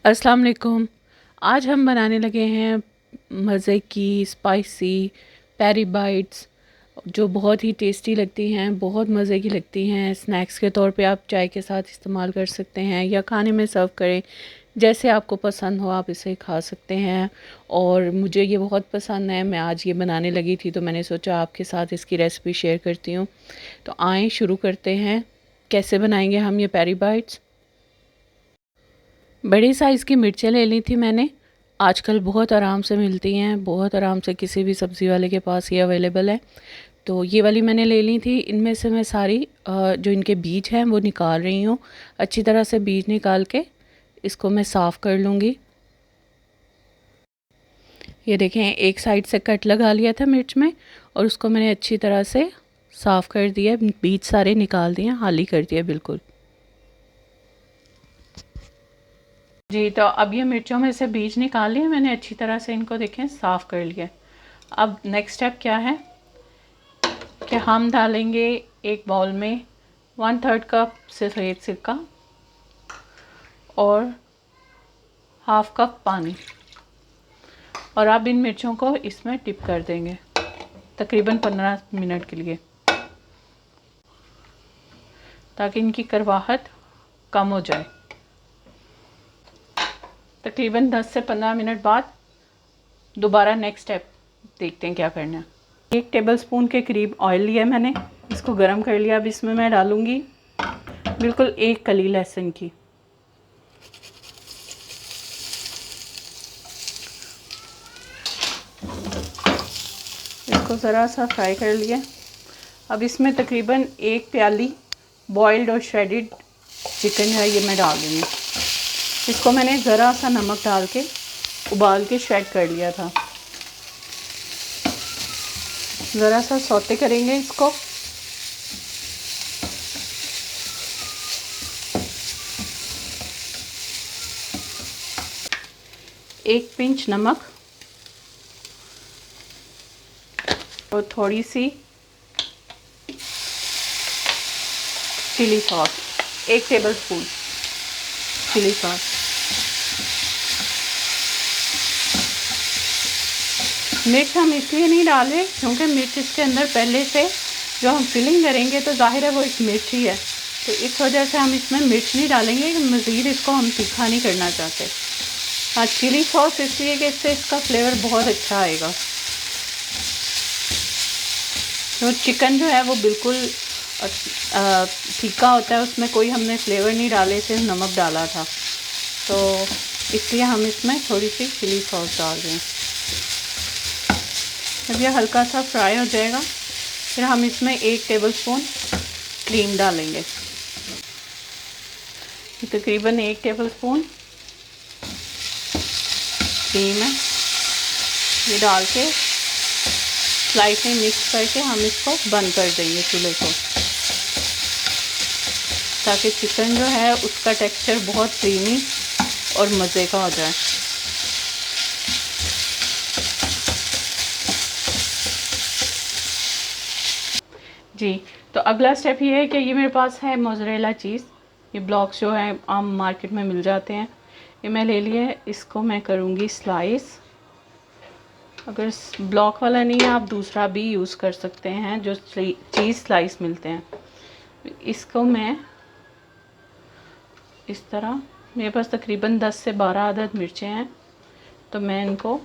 अस्सलाम वालेकुम। आज हम बनाने लगे हैं मज़े की स्पाइसी पेरी बाइट्स, जो बहुत ही टेस्टी लगती हैं, बहुत मज़े की लगती हैं। स्नैक्स के तौर पे आप चाय के साथ इस्तेमाल कर सकते हैं या खाने में सर्व करें, जैसे आपको पसंद हो आप इसे खा सकते हैं। और मुझे ये बहुत पसंद है, मैं आज ये बनाने लगी थी तो मैंने सोचा आपके साथ इसकी रेसिपी शेयर करती हूँ। तो आएँ शुरू करते हैं, कैसे बनाएंगे हम ये पेरी बाइट्स। बड़ी साइज़ की मिर्चें ले ली थी मैंने। आजकल बहुत आराम से मिलती हैं, बहुत आराम से किसी भी सब्ज़ी वाले के पास ये अवेलेबल है। तो ये वाली मैंने ले ली थी। इनमें से मैं सारी जो इनके बीज हैं वो निकाल रही हूँ। अच्छी तरह से बीज निकाल के इसको मैं साफ़ कर लूँगी। ये देखें, एक साइड से कट लगा लिया था मिर्च में और उसको मैंने अच्छी तरह से साफ़ कर दिया, बीज सारे निकाल दिए, हाली कर दिया बिल्कुल। जी, तो अब ये मिर्चों में से बीज निकाल लिए मैंने, अच्छी तरह से इनको देखें साफ़ कर लिया। अब नेक्स्ट स्टेप क्या है कि हम डालेंगे एक बाउल में 1/3 कप सफ़ेद सिरका और हाफ कप पानी, और अब इन मिर्चों को इसमें डिप कर देंगे तकरीबन 15 मिनट के लिए, ताकि इनकी करवाहट कम हो जाए। तकरीबन 10 से 15 मिनट बाद दोबारा नेक्स्ट स्टेप देखते हैं क्या करना है। 1 टेबलस्पून के करीब ऑयल लिया मैंने, इसको गरम कर लिया। अब इसमें मैं डालूँगी बिल्कुल 1 कली लहसुन की। इसको ज़रा सा फ्राई कर लिया। अब इसमें तकरीबन 1 प्याली बॉइल्ड और श्रेडिड चिकन है ये मैं डाल दूँगी। इसको मैंने ज़रा सा नमक डाल के उबाल के श्रेड कर लिया था। ज़रा सा सौते करेंगे इसको। एक पिंच नमक और थोड़ी सी chilli sauce, 1 tablespoon chilli sauce. मिर्च हम इसलिए नहीं डाले क्योंकि मिर्च इसके अंदर पहले से जो हम फिलिंग करेंगे तो जाहिर है वो एक मिर्च ही है, तो इस वजह से हम इसमें मिर्च नहीं डालेंगे। मज़ीद इसको हम तीखा नहीं करना चाहते। हाँ, चिली सॉस इसलिए कि इससे इसका फ्लेवर बहुत अच्छा आएगा। तो चिकन जो है वो बिल्कुल फीका होता है, उसमें कोई हमने फ्लेवर नहीं डाले, सिर्फ नमक डाला था, तो इसलिए हम इसमें थोड़ी सी चिली सॉस डाल रहे हैं। जब ये हल्का सा फ्राई हो जाएगा फिर हम इसमें 1 टेबलस्पून क्रीम डालेंगे। तकरीबन 1 टेबलस्पून क्रीम है, ये डाल के स्लाइटली मिक्स करके हम इसको बंद कर देंगे चूल्हे को, ताकि चिकन जो है उसका टेक्सचर बहुत क्रीमी और मज़े का हो जाए। जी, तो अगला स्टेप ये है कि ये मेरे पास है मोज़रेला चीज़। ये ब्लॉक्स जो हैं आम मार्केट में मिल जाते हैं, ये मैं ले लिया है। इसको मैं करूँगी स्लाइस। अगर ब्लॉक वाला नहीं है आप दूसरा भी यूज़ कर सकते हैं, जो चीज़ स्लाइस मिलते हैं। इसको मैं इस तरह, मेरे पास तकरीबन 10 से 12 अदद मिर्चें हैं, तो मैं इनको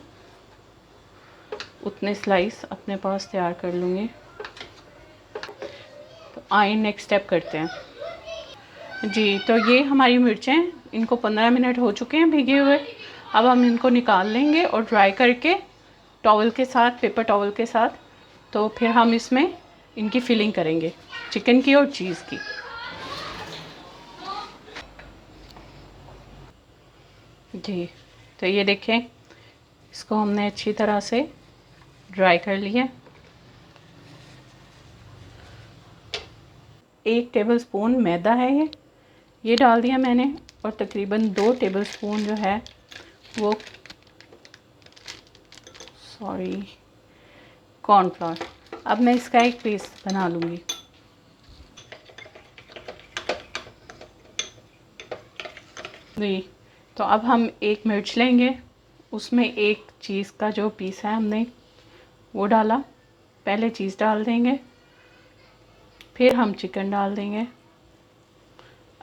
उतने स्लाइस अपने पास तैयार कर लूँगी। तो आइए नेक्स्ट स्टेप करते हैं। जी, तो ये हमारी मिर्चें, इनको 15 मिनट हो चुके हैं भीगे हुए। अब हम इनको निकाल लेंगे और ड्राई करके टॉवल के साथ, पेपर टॉवल के साथ, तो फिर हम इसमें इनकी फिलिंग करेंगे चिकन की और चीज़ की। जी, तो ये देखें, इसको हमने अच्छी तरह से ड्राई कर लिया। 1 टेबलस्पून मैदा है ये डाल दिया मैंने, और तकरीबन 2 टेबलस्पून जो है वो कॉर्नफ्लोर। अब मैं इसका एक पेस्ट बना लूँगी। जी, तो अब हम एक मिर्च लेंगे, उसमें एक चीज़ का जो पीस है हमने वो डाला, पहले चीज़ डाल देंगे, फिर हम चिकन डाल देंगे।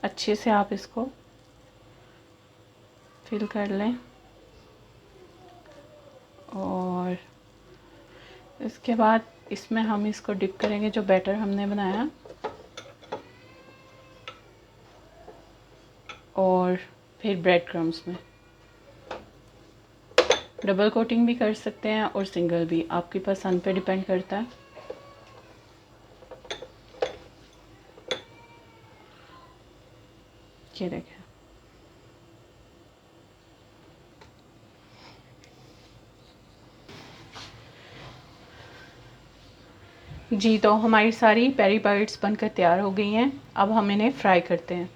अच्छे से आप इसको फिल कर लें और इसके बाद इसमें हम इसको डिप करेंगे जो बैटर हमने बनाया, और फिर ब्रेड क्रम्स में डबल कोटिंग भी कर सकते हैं और सिंगल भी, आपकी पसंद पे डिपेंड करता है। ये देखें, जी तो हमारी सारी पेरी बाइट्स बनकर तैयार हो गई हैं। अब हम इन्हें फ्राई करते हैं।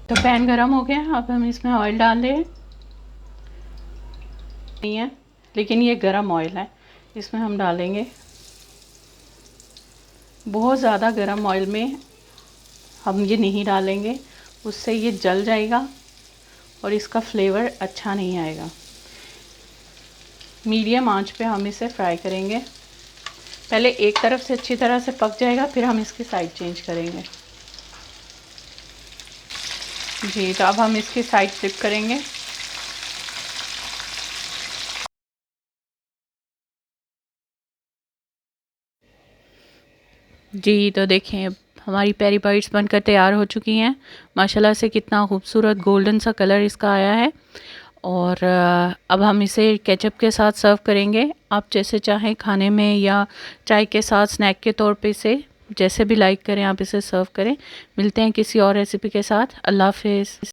तो पैन गरम हो गया, अब हम इसमें ऑयल डाल दें। नहीं है लेकिन ये गरम ऑयल है, इसमें हम डालेंगे। बहुत ज़्यादा गरम ऑयल में हम ये नहीं डालेंगे, उससे ये जल जाएगा और इसका फ्लेवर अच्छा नहीं आएगा। मीडियम आंच पे हम इसे फ्राई करेंगे। पहले एक तरफ से अच्छी तरह से पक जाएगा, फिर हम इसकी साइड चेंज करेंगे। जी तो अब हम इसकी साइड फ्लिप करेंगे। जी तो देखें, हमारी पेरी बाइट्स बनकर तैयार हो चुकी हैं। माशाल्लाह से कितना खूबसूरत गोल्डन सा कलर इसका आया है। और अब हम इसे केचप के साथ सर्व करेंगे। आप जैसे चाहें खाने में या चाय के साथ स्नैक के तौर पे इसे जैसे भी लाइक करें आप इसे सर्व करें। मिलते हैं किसी और रेसिपी के साथ। अल्लाह हाफ़िज़।